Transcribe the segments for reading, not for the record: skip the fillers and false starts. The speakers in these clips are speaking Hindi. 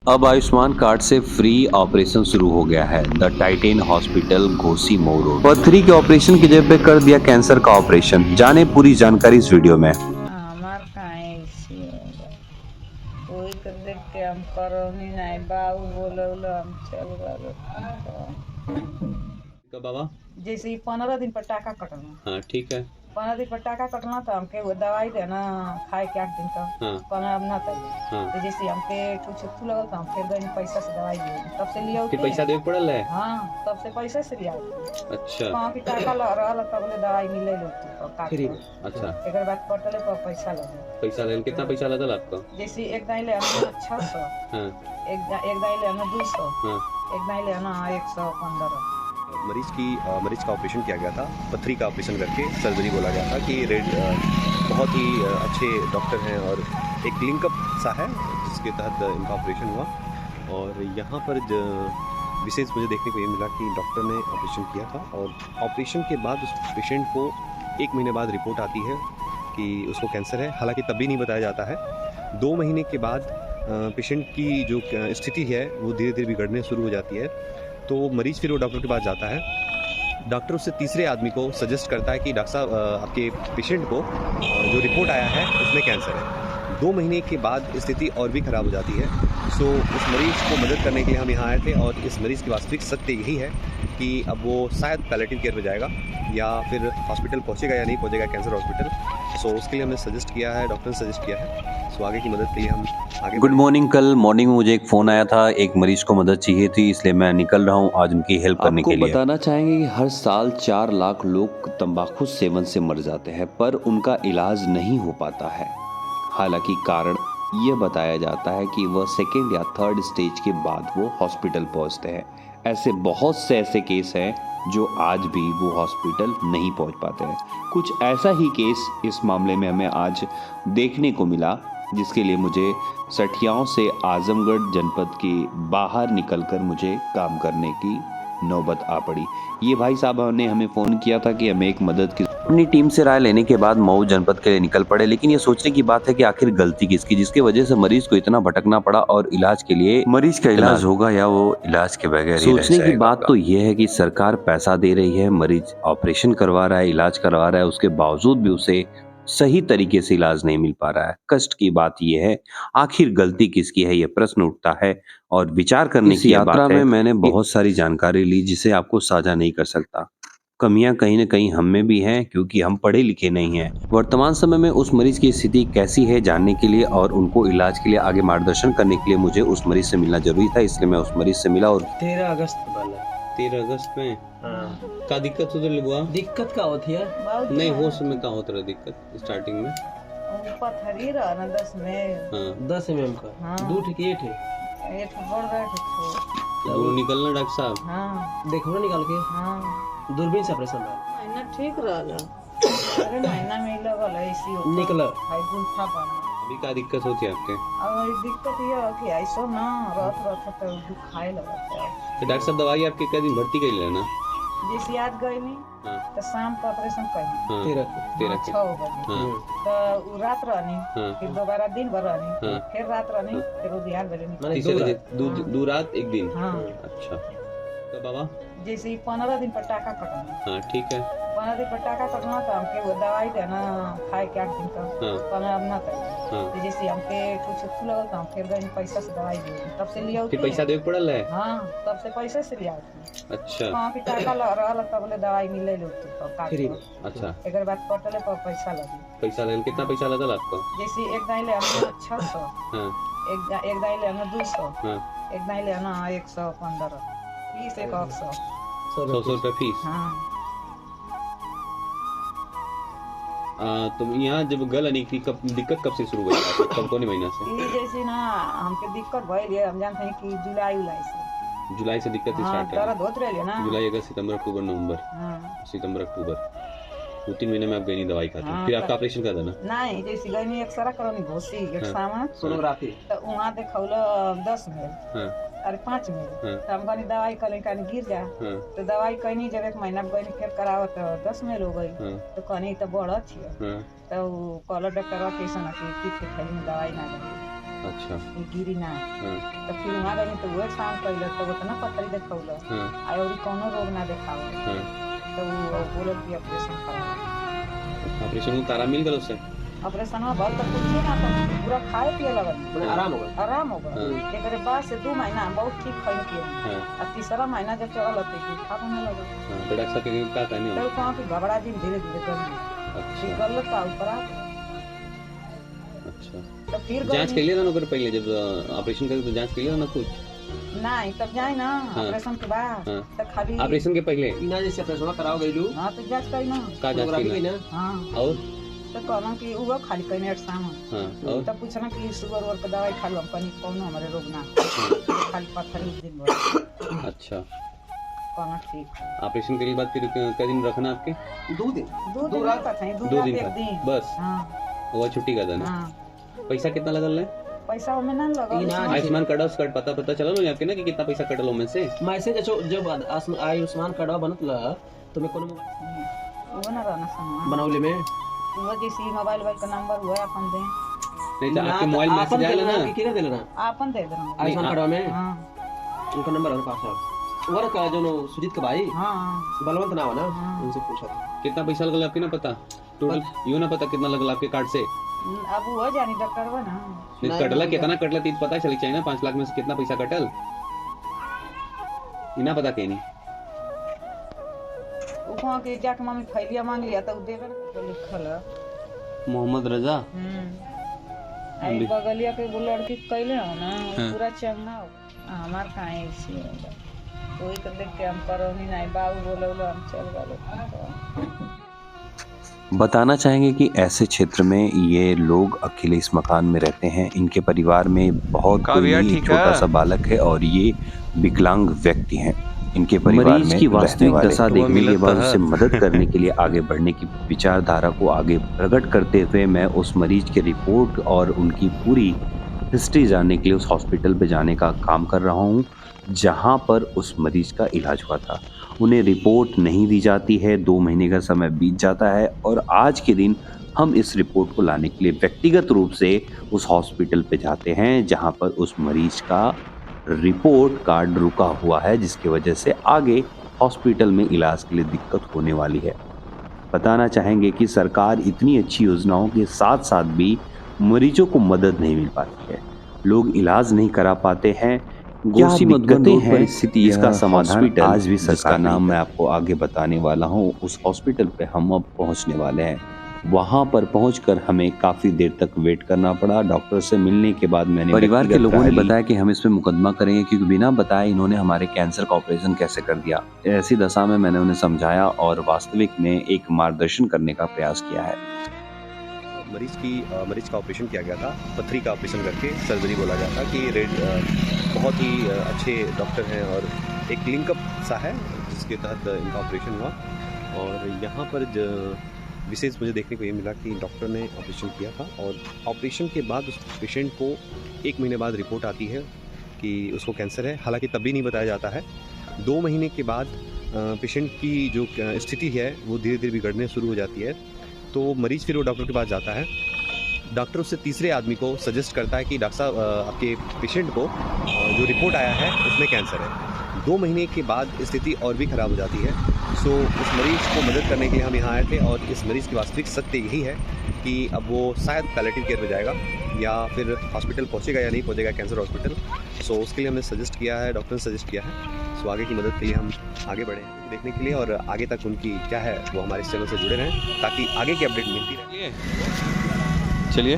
अब आयुष्मान कार्ड से फ्री ऑपरेशन शुरू हो गया है। The Titan hospital, Ghosi Mau road. पथरी के ऑपरेशन की जगह पे कर दिया कैंसर का ऑपरेशन। जाने पूरी जानकारी इस वीडियो में। हमार काहे ऐसी होगा। कोई के देख के हम करौनी नहीं, बाबू बोलौल हम चल गए। कब बाबा? जैसे 15 दिन पर टाका कटना। हाँ ठीक है। 15 दिन पर टाका कटना तो हमके वो दवाई देना खाए के 8 दिन का। हाँ 15 अब ना तक। हाँ। तो जैसे हमके कुछ लगल तो हम फिर गए पैसा से दवाई दिए, तब से लिया फिर पैसा देवे पड़ल है? हाँ, तब से पैसा से लिया। अच्छा कहाँ की टाका लग रहा तब ले दवाई मिले फ्री में। अच्छा एक बाद कटले पर पैसा लगे। पैसा ले कितना पैसा लगल आपका? जैसे एक दाई ले हमें 600, हाँ एक दाई ले हमें 200, हाँ। एक दाई ले हमें 115। मरीज का ऑपरेशन किया गया था। पथरी का ऑपरेशन करके सर्जरी बोला गया था कि बहुत ही अच्छे डॉक्टर हैं और एक लिंकअप सा है जिसके तहत इनका ऑपरेशन हुआ। और यहाँ पर विशेष मुझे देखने को ये मिला कि डॉक्टर ने ऑपरेशन किया था और ऑपरेशन के बाद उस पेशेंट को 1 महीने बाद रिपोर्ट आती है कि उसको कैंसर है। हालांकि तब भी नहीं बताया जाता है। 2 महीने के बाद पेशेंट की जो स्थिति है वो धीरे धीरे बिगड़ने शुरू हो जाती है। तो मरीज़ फिर वो डॉक्टर के पास जाता है। डॉक्टर उससे तीसरे आदमी को सजेस्ट करता है कि डॉक्टर साहब आपके पेशेंट को जो रिपोर्ट आया है उसमें कैंसर है। 2 महीने के बाद स्थिति और भी ख़राब हो जाती है। सो उस मरीज़ को मदद करने के लिए हम यहाँ आए थे और इस मरीज़ की वास्तविक सत्य यही है कि अब वो शायद पैलेटिव केयर में जाएगा या फिर हॉस्पिटल पहुँचेगा या नहीं पहुँचेगा कैंसर हॉस्पिटल। सो उसके लिए हमने सजेस्ट किया है, डॉक्टर ने सजेस्ट किया है। सो आगे की मदद के लिए हम आगे गुड मॉर्निंग। कल मॉर्निंग में मुझे एक फोन आया था, एक मरीज को मदद चाहिए थी, इसलिए मैं निकल रहा हूँ आज उनकी हेल्प करने के लिए। बताना चाहेंगे कि हर साल 4 लाख लोग तंबाकू सेवन से मर जाते हैं पर उनका इलाज नहीं हो पाता है। हालांकि कारण यह बताया जाता है कि वह 2nd या 3rd स्टेज के बाद वो हॉस्पिटल पहुंचते हैं। ऐसे बहुत से ऐसे केस हैं जो आज भी वो हॉस्पिटल नहीं पहुंच पाते हैं। कुछ ऐसा ही केस इस मामले में हमें आज देखने को मिला, जिसके लिए मुझे सठियाओं से आजमगढ़ जनपद के बाहर निकलकर मुझे काम करने की नौबत आ पड़ी। ये भाई साहब ने हमें फ़ोन किया था कि हमें एक मदद की। अपनी टीम से राय लेने के बाद मऊ जनपद के लिए निकल पड़े, लेकिन ये सोचने की बात है कि आखिर गलती किसकी, जिसकी वजह से मरीज को इतना भटकना पड़ा और इलाज के लिए मरीज का इलाज होगा या वो इलाज के बगैर ही सोचने की बात तो ये है कि सरकार पैसा दे रही है, मरीज ऑपरेशन करवा रहा है, इलाज करवा रहा है, उसके बावजूद भी उसे सही तरीके से इलाज नहीं मिल पा रहा है। कष्ट की बात यह है, आखिर गलती किसकी है, ये प्रश्न उठता है और विचार करने की यात्रा में मैंने बहुत सारी जानकारी ली जिसे आपको साझा नहीं कर सकता। कमियां कहीं न कहीं हम में भी हैं क्योंकि हम पढ़े लिखे नहीं हैं। वर्तमान समय में उस मरीज की स्थिति कैसी है जानने के लिए और उनको इलाज के लिए आगे मार्गदर्शन करने के लिए मुझे उस मरीज से मिलना जरूरी था, इसलिए मैं उस मरीज से मिला। और 13 अगस्त वाला 13 अगस्त में का दिक्कत होते लगवा? दिक्कत का होती है? नहीं हो समय का होता रहा दिक्कत स्टार्टिंग में? पथरी रहा ना 10 में। हाँ 10 mm का। हाँ। 2 ठे के ठे एक बढ़ रहा है। दूर निकलना डॉक्टर साहब। हाँ देखो ना निकाल के। हाँ दूरबीन से ऑपरेशन है। महीना ठीक रहा। अरे महीना में लगल ऐसी होता निकला। भाई गुंठा बना। अभी का दिक्कत होती है आपके? अब दिक्कत ये है कि ऐसा ना रथ तो दुखाए लगता है। तो डॉक्टर साहब दवाई आपके क्या दिन भर्ती कर लेना? जैसे आज गए नहीं हाँ तो शाम का ऑपरेशन करी। हाँ 13 के 6 बजे हाँ तो रात रहनी, हाँ फिर दोबारा दिन भर रहनी, हाँ। फिर रात रहनी, फिर बिहार बजे माने तीसरे 2 बजे रात। दो रात एक दिन। हाँ। अच्छा तो बाबा? जैसे 15 दिन पर टाका कटना। हाँ ठीक है। 15 दिन पर टाका कटना तो हमके वो दवाई देना खाए के 8 दिन का। हाँ 15 अब ना तक। हाँ। तो जैसे हमके कुछ लगल तो हम फिर गए पैसा से दवाई दिए, तब से लिया। फिर पैसा देवे पड़ल है? हाँ, तब से पैसा से लिया। अच्छा कहाँ की टाका लग रहा तब ले दवाई मिले फ्री में। अच्छा एक बाद कटले पर पैसा लगे। पैसा ले कितना पैसा लगल आपका? जैसे एक दाई ले हमें 600, हाँ एक दाई ले हमें 200, हाँ एक दाई ले हमें 115, 20 एक 100। 100 रुपये फीस। हाँ तो यहाँ जब गल अनिक कब दिक्कत कब से शुरू हुई आपको? कब कौन महीना से? ये जैसे ना हमके दिक्कत भइल है, हम जानते हैं कि जुलाई से। जुलाई से दिक्कत हाँ, स्टार्ट है। दर्द होत रहे ना। जुलाई अगस्त सितंबर अक्टूबर नवंबर, हाँ सितंबर अक्टूबर 2-3 महीने में आप गई नहीं दवाई खाते। हाँ, फिर आपका ऑपरेशन कर देना? नहीं, जैसे गई में एक्सरा करनी घोसी एक हाँ। सामान सोनोग्राफी। तो वहाँ देखौल 10 में, हाँ अरे 5 में। हाँ तो हम कहनी दवाई कल कहीं गिर जा, हाँ तो दवाई कहनी जब 1 महीना गई फिर करावो तो 10 में हो गई। हाँ तो कहनी तो बढ़त है। हाँ तो कहल डॉक्टर कैसन कि के खाली में दवाई ना दे। अच्छा। ये गिरी ना। हाँ। तो फिर वहाँ गई तो वह शाम कैल तो उतना पथरी देखौल हाँ। और कोनो रोग ना देखाओ। हाँ। तो वो बोलो कि ऑपरेशन करा। ऑपरेशन को तारा मिल गया उससे? ऑपरेशन में बहुत कुछ नहीं ना तो पूरा खाए पिए लगल मैंने आराम होगा। आराम होगा। हाँ। एक बाद से 2 महीना बहुत ठीक खैन किए। हाँ। और तीसरा महीना जब चढ़ल तो खा होने लगा। हाँ, तो डॉक्टर साहब के क्या कहने तो हो? कहाँ की घबरा दिन धीरे धीरे कर अच्छा। गल का ऊपर अच्छा। तो फिर जांच के लिए था ना ओकर पहले जब ऑपरेशन करे तो जांच के लिए था ना कुछ? नहीं तब जाए ना हाँ। ऑपरेशन के बाद हाँ। तो खाली ऑपरेशन के पहले इना जैसे ऑपरेशन कराओ गइलू हाँ तो जांच करी ना का जांच सोनोग्राफी की गई ना? ना। हाँ और तो कहना कि वो खाली कहीं एडसाम हाँ और तब पूछना कि शुगर वगर का दवाई खा लो हम कहीं कौन हमारे रोग ना खाली पत्थर उस दिन भर अच्छा। कहना ठीक ऑपरेशन के बाद फिर कितने दिन रखना आपके? 2 दिन। 2 दिन रात- का था 2 2 रात दिन 1 का दिन बस हाँ वो छुट्टी का दिन? हाँ पैसा कितना लगल है? पैसा में ना लगा इना- उसमें। आयुष्मान कार्ड उसका पता चला ना आपके ना कि कितना पैसा कटल में से? मैसेज जब आयुष्मान कार्ड बनत ला तो मैं कोनो वो ना रहना सामान बनावले में वो जैसे मोबाइल का नंबर हुआ है अपन दे नहीं तो आपके मोबाइल मैसेज आया ना? कि केना देले ना अपन दे देना आयुष्मान कार्ड में हाँ उनका नंबर है पास है वर का जो सुजीत का भाई हाँ बलवंत नाम है ना हाँ। उनसे पूछा था। कितना पैसा लगल आपके ना पता? टोटल यूँ ना पता कितना लगल आपके कार्ड से? अब वो जानी डॉक्टर बा ना नहीं नहीं, कटला नहीं, कितना कटला तीन पता चली चाहिए ना 5 लाख में से कितना पैसा कटल? इना पता कहीं नहीं। वो कहाँ के जाके मम्मी फैलिया मांग लिया तो देवे ना तो लिखल है मोहम्मद रजा आई बगलिया के वो लड़की कैले हो ना हाँ। पूरा चंगा हो हमार कहाँ ऐसी होगा वही कर देख के हम करोनी नहीं बाबू बोलो हम चल गए बताना चाहेंगे कि ऐसे क्षेत्र में ये लोग अकेले इस मकान में रहते हैं। इनके परिवार में बहुत कोई नहीं, एक छोटा सा बालक है और ये विकलांग व्यक्ति हैं। इनके परिवार मरीज में की रहने वास्तविक वाले दशा देखने के बाद उसे मदद करने के लिए आगे बढ़ने की विचारधारा को आगे प्रकट करते हुए मैं उस मरीज की रिपोर्ट और उनकी पूरी हिस्ट्री जानने के लिए उस हॉस्पिटल पे जाने का काम कर रहा हूँ जहाँ पर उस मरीज का इलाज हुआ था। उन्हें रिपोर्ट नहीं दी जाती है, 2 महीने का समय बीत जाता है और आज के दिन हम इस रिपोर्ट को लाने के लिए व्यक्तिगत रूप से उस हॉस्पिटल पे जाते हैं जहाँ पर उस मरीज का रिपोर्ट कार्ड रुका हुआ है जिसकी वजह से आगे हॉस्पिटल में इलाज के लिए दिक्कत होने वाली है। बताना चाहेंगे कि सरकार इतनी अच्छी योजनाओं के साथ साथ भी मरीजों को मदद नहीं मिल पाती है, लोग इलाज नहीं करा पाते हैं। क्या दिक्कतें हैं इसका समाधान आज भी सरकार नाम मैं आपको आगे बताने वाला हूँ। उस हॉस्पिटल पे हम अब पहुँचने वाले हैं। वहां पर पहुंचकर हमें काफी देर तक वेट करना पड़ा। डॉक्टर से मिलने के बाद मैंने परिवार के लोगों ने बताया कि हम इस पे मुकदमा करेंगे क्योंकि बिना बताए इन्होंने हमारे कैंसर का ऑपरेशन कैसे कर दिया। ऐसी दशा में मैंने उन्हें समझाया और वास्तविक में एक मार्गदर्शन करने का प्रयास किया है। मरीज का ऑपरेशन किया गया था, पथरी का ऑपरेशन करके सर्जरी बोला जाता कि बहुत ही अच्छे डॉक्टर हैं और एक लिंकअप सा है जिसके तहत इनका ऑपरेशन हुआ। और यहाँ पर विशेष मुझे देखने को ये मिला कि डॉक्टर ने ऑपरेशन किया था और ऑपरेशन के बाद उस पेशेंट को 1 महीने बाद रिपोर्ट आती है कि उसको कैंसर है, हालांकि तब भी नहीं बताया जाता है। 2 महीने के बाद पेशेंट की जो स्थिति है वो धीरे धीरे बिगड़ने शुरू हो जाती है। तो मरीज़ फिर वो डॉक्टर के पास जाता है। डॉक्टर उससे तीसरे आदमी को सजेस्ट करता है कि डॉक्टर साहब आपके पेशेंट को जो रिपोर्ट आया है उसमें कैंसर है। 2 महीने के बाद स्थिति और भी ख़राब हो जाती है। सो उस मरीज़ को मदद करने के लिए हम यहाँ आए थे और इस मरीज़ की वास्तविक सत्य यही है कि अब वो शायद पैलेटिव केयर में जाएगा या फिर हॉस्पिटल पहुँचेगा या नहीं पहुँचेगा कैंसर हॉस्पिटल। सो उसके लिए हमने सजेस्ट किया है, डॉक्टर ने सजेस्ट किया है। सो आगे की मदद के लिए हम आगे बढ़े हैं देखने के लिए और आगे तक उनकी क्या है वो हमारे चैनल से जुड़े रहें ताकि आगे की अपडेट मिलती रहे। चलिए।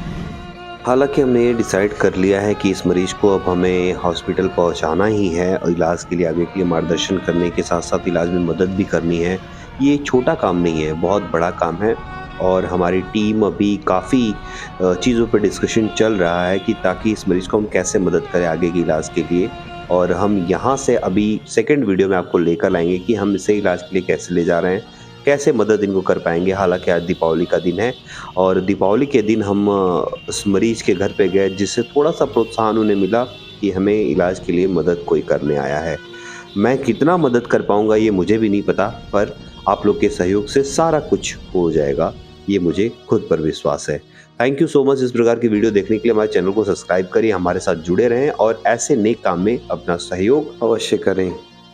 हालांकि हमने ये डिसाइड कर लिया है कि इस मरीज़ को अब हमें हॉस्पिटल पहुंचाना ही है और इलाज के लिए आगे के लिए मार्गदर्शन करने के साथ साथ इलाज में मदद भी करनी है। ये छोटा काम नहीं है, बहुत बड़ा काम है और हमारी टीम अभी काफ़ी चीज़ों पर डिस्कशन चल रहा है कि ताकि इस मरीज़ को हम कैसे मदद करें आगे के इलाज के लिए। और हम यहाँ से अभी सेकंड वीडियो में आपको लेकर लाएंगे कि हम इसे इलाज के लिए कैसे ले जा रहे हैं, कैसे मदद इनको कर पाएंगे। हालांकि आज दीपावली का दिन है और दीपावली के दिन हम उस मरीज़ के घर पे गए जिससे थोड़ा सा प्रोत्साहन उन्हें मिला कि हमें इलाज के लिए मदद कोई करने आया है। मैं कितना मदद कर पाऊँगा ये मुझे भी नहीं पता, पर आप लोग के सहयोग से सारा कुछ हो जाएगा, ये मुझे खुद पर विश्वास है। थैंक यू सो मच इस प्रकार की वीडियो देखने के लिए। हमारे चैनल को सब्सक्राइब करिए, हमारे साथ जुड़े रहें और ऐसे नेक काम में अपना सहयोग अवश्य करें।